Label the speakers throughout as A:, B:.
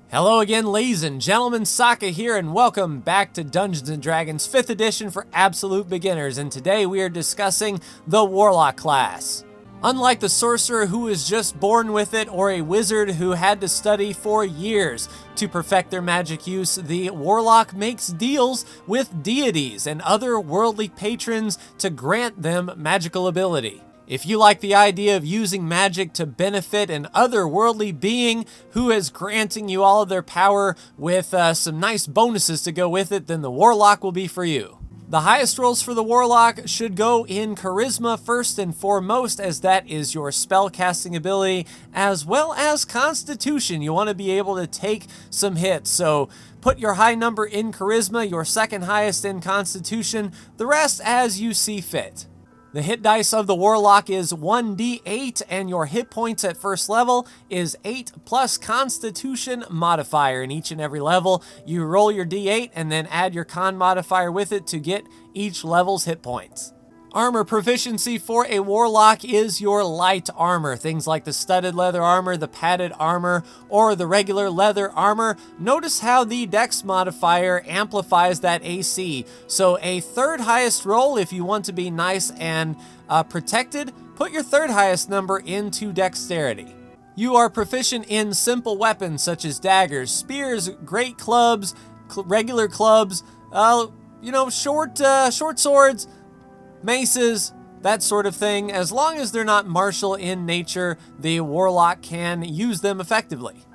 A: Hello again, ladies and gentlemen, Sokka here, and welcome back to Dungeons & Dragons 5th edition for absolute beginners, and today we are discussing the Warlock class. Unlike the sorcerer who is just born with it, or a wizard who had to study for years to perfect their magic use, the Warlock makes deals with deities and other worldly patrons to grant them magical ability. If you like the idea of using magic to benefit an otherworldly being who is granting you all of their power with some nice bonuses to go with it, then the Warlock will be for you. The highest rolls for the Warlock should go in Charisma first and foremost, as that is your spell casting ability, as well as Constitution. You want to be able to take some hits, so put your high number in Charisma, your second highest in Constitution, the rest as you see fit. The hit dice of the Warlock is 1d8, and your hit points at first level is 8 plus Constitution modifier. In each and every level, you roll your d8 and then add your con modifier with it to get each level's hit points. Armor proficiency for a Warlock is your light armor. Things like the studded leather armor, the padded armor, or the regular leather armor. Notice how the dex modifier amplifies that AC. So a third highest roll, if you want to be nice and protected, put your third highest number into dexterity. You are proficient in simple weapons such as daggers, spears, great clubs, regular clubs, short swords, maces, that sort of thing. As long as they're not martial in nature, the Warlock can use them effectively.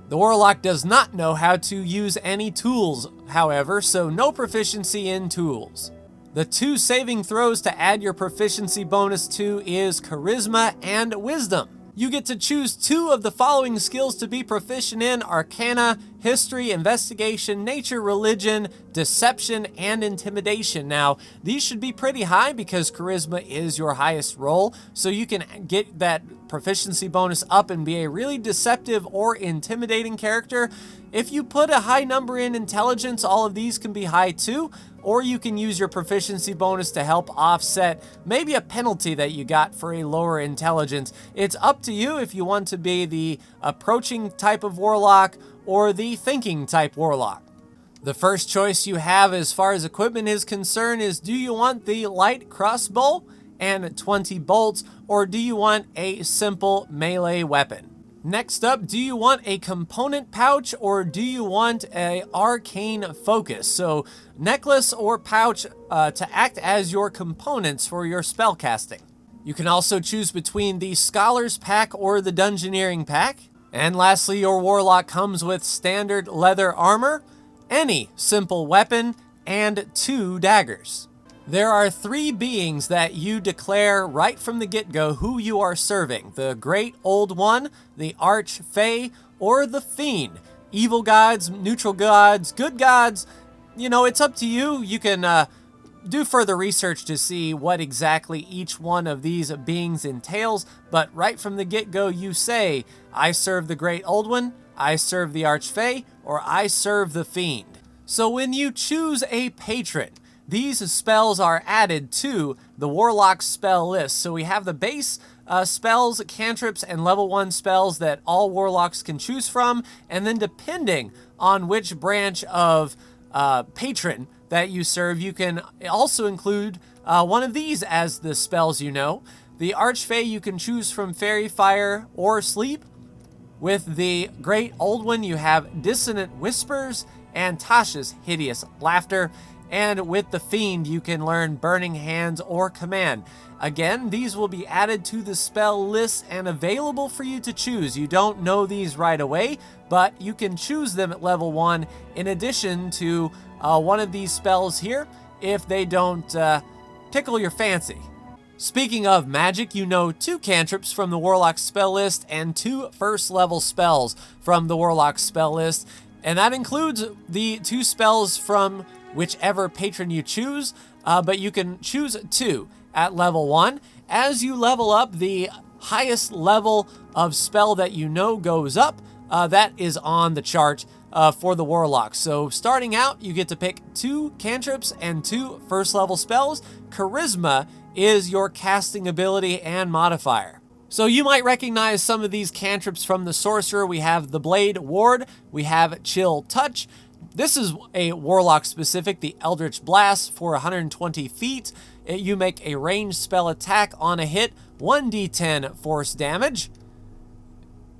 A: The Warlock does not know how to use any tools, however, so no proficiency in tools. The two saving throws to add your proficiency bonus to is Charisma and Wisdom. You get to choose two of the following skills to be proficient in: Arcana, History, Investigation, Nature, Religion, Deception, and Intimidation. Now, these should be pretty high because Charisma is your highest roll, so you can get that proficiency bonus up and be a really deceptive or intimidating character. If you put a high number in Intelligence, all of these can be high too, or you can use your proficiency bonus to help offset maybe a penalty that you got for a lower intelligence. It's up to you if you want to be the approaching type of Warlock or the thinking type Warlock. The first choice you have as far as equipment is concerned is, do you want the light crossbow and 20 bolts, or do you want a simple melee weapon? Next up, do you want a component pouch, or do you want a arcane focus? So necklace or pouch to act as your components for your spell casting. You can also choose between the Scholar's Pack or the Dungeoneering Pack. And lastly, your Warlock comes with standard leather armor, any simple weapon, and 2 daggers. There are 3 beings that you declare right from the get-go who you are serving: the Great Old One, the Arch-Fae, or the Fiend. Evil gods, neutral gods, good gods, it's up to you. You can do further research to see what exactly each one of these beings entails, but right from the get-go you say, I serve the Great Old One, I serve the Arch-Fae, or I serve the Fiend. So when you choose a patron, these spells are added to the Warlock spell list. So we have the base spells, cantrips, and level 1 spells that all Warlocks can choose from, and then depending on which branch of patron that you serve, you can also include one of these as the spells you know. The Arch-Fae you can choose from Fairy Fire or Sleep. With the Great Old One you have Dissonant Whispers and Tasha's Hideous Laughter. And with the Fiend, you can learn Burning Hands or Command. Again, these will be added to the spell list and available for you to choose. You don't know these right away, but you can choose them at level 1 in addition to one of these spells here if they don't tickle your fancy. Speaking of magic, you know 2 cantrips from the Warlock spell list and 2 first level spells from the Warlock spell list. And that includes the 2 spells from whichever patron you choose, but you can choose 2 at level 1. As you level up, the highest level of spell that you know goes up. That is on the chart for the Warlock. So starting out, you get to pick 2 cantrips and 2 first level spells. Charisma is your casting ability and modifier. So you might recognize some of these cantrips from the Sorcerer. We have the Blade Ward, we have Chill Touch. This is a Warlock specific, the Eldritch Blast for 120 feet. You make a ranged spell attack on a hit, 1d10 force damage.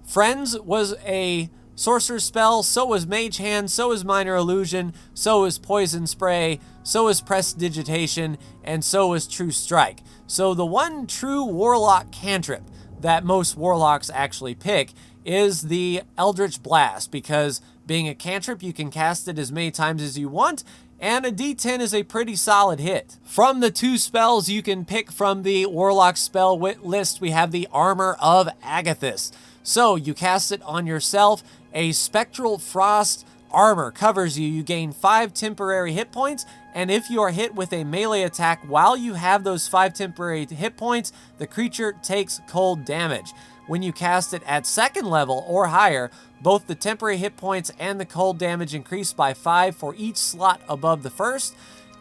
A: Friends was a Sorcerer's spell, so was Mage Hand, so is Minor Illusion, so is Poison Spray, so is Prestidigitation, and so is True Strike. So the one true Warlock cantrip that most Warlocks actually pick is the Eldritch Blast, because being a cantrip, you can cast it as many times as you want, and a d10 is a pretty solid hit. From the 2 spells you can pick from the Warlock spell list, we have the Armor of Agathys. So you cast it on yourself. A Spectral Frost armor covers you. You gain 5 temporary hit points, and if you are hit with a melee attack while you have those 5 temporary hit points, the creature takes cold damage. When you cast it at 2nd level or higher, both the temporary hit points and the cold damage increase by 5 for each slot above the first.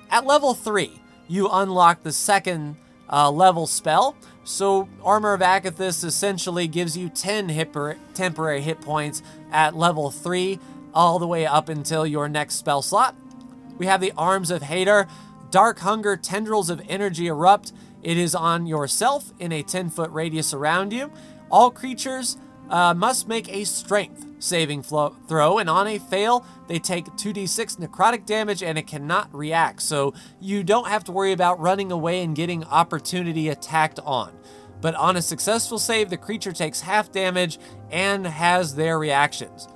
A: At level 3, you unlock the 2nd level spell. So Armor of Agathys essentially gives you 10 temporary hit points at level 3, all the way up until your next spell slot. We have the Arms of Hadar. Dark Hunger Tendrils of Energy erupt. It is on yourself in a 10-foot radius around you. All creatures must make a Strength saving throw, and on a fail, they take 2d6 necrotic damage, and it cannot react, so you don't have to worry about running away and getting opportunity attacked on. But on a successful save, the creature takes half damage and has their reactions.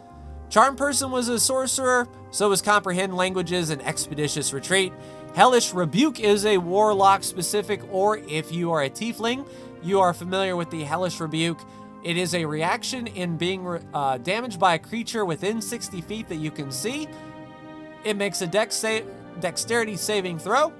A: Charm Person was a sorcerer, so was Comprehend Languages and Expeditious Retreat. Hellish Rebuke is a Warlock specific, or if you are a Tiefling, you are familiar with the Hellish Rebuke. It is a reaction in being damaged by a creature within 60 feet that you can see. It makes a dexterity saving throw,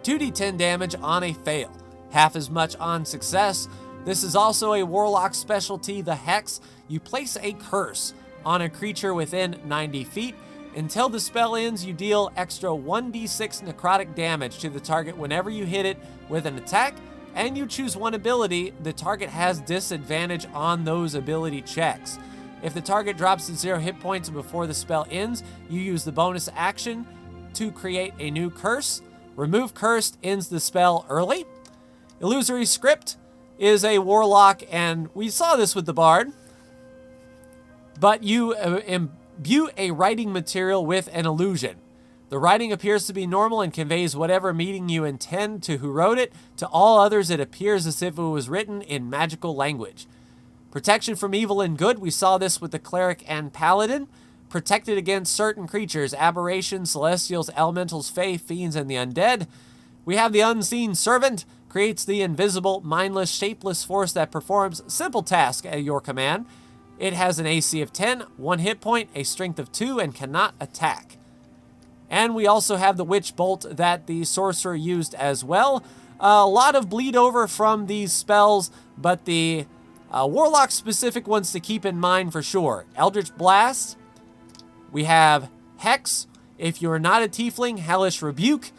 A: 2d10 damage on a fail, half as much on success. This is also a Warlock specialty, the Hex. You place a curse on a creature within 90 feet. Until the spell ends, you deal extra 1d6 necrotic damage to the target whenever you hit it with an attack, and you choose one ability. The target has disadvantage on those ability checks. If the target drops to 0 hit points before the spell ends, you use the bonus action to create a new curse. Remove Cursed ends the spell early. Illusory Script is a Warlock, and we saw this with the Bard, but you imbue a writing material with an illusion. The writing appears to be normal and conveys whatever meaning you intend to who wrote it. To all others, it appears as if it was written in magical language. Protection from evil and good. We saw this with the Cleric and Paladin. Protected against certain creatures, aberrations, celestials, elementals, fae, fiends, and the undead. We have the Unseen Servant. Creates the invisible, mindless, shapeless force that performs simple tasks at your command. It has an AC of 10, 1 hit point, a strength of 2, and cannot attack. And we also have the Witch Bolt that the Sorcerer used as well. A lot of bleed over from these spells, but the Warlock specific ones to keep in mind for sure. Eldritch Blast. We have Hex. If you're not a Tiefling, Hellish Rebuke.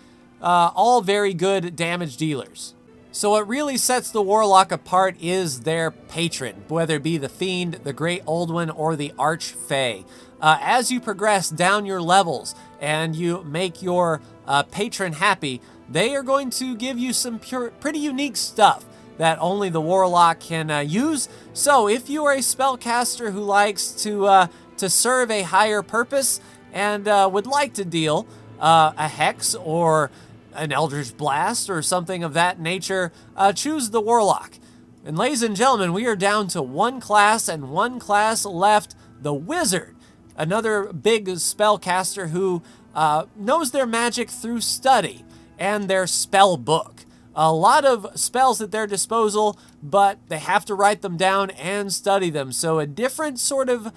A: All very good damage dealers. So what really sets the Warlock apart is their patron, whether it be the Fiend, the Great Old One, or the Archfey. As you progress down your levels and you make your patron happy, they are going to give you some pretty unique stuff that only the Warlock can use. So if you are a spellcaster who likes to serve a higher purpose and would like to deal a Hex or an Eldritch Blast or something of that nature, choose the Warlock. And ladies and gentlemen, we are down to one class and one class left, the Wizard. Another big spellcaster who knows their magic through study and their spell book. A lot of spells at their disposal, but they have to write them down and study them. So a different sort of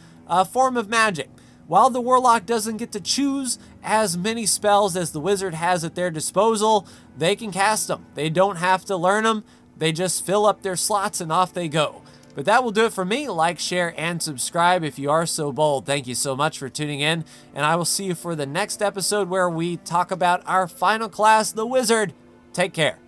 A: form of magic. While the Warlock doesn't get to choose as many spells as the Wizard has at their disposal, they can cast them. They don't have to learn them. They just fill up their slots and off they go. But that will do it for me. Like, share, and subscribe if you are so bold. Thank you so much for tuning in, and I will see you for the next episode where we talk about our final class, the Wizard. Take care.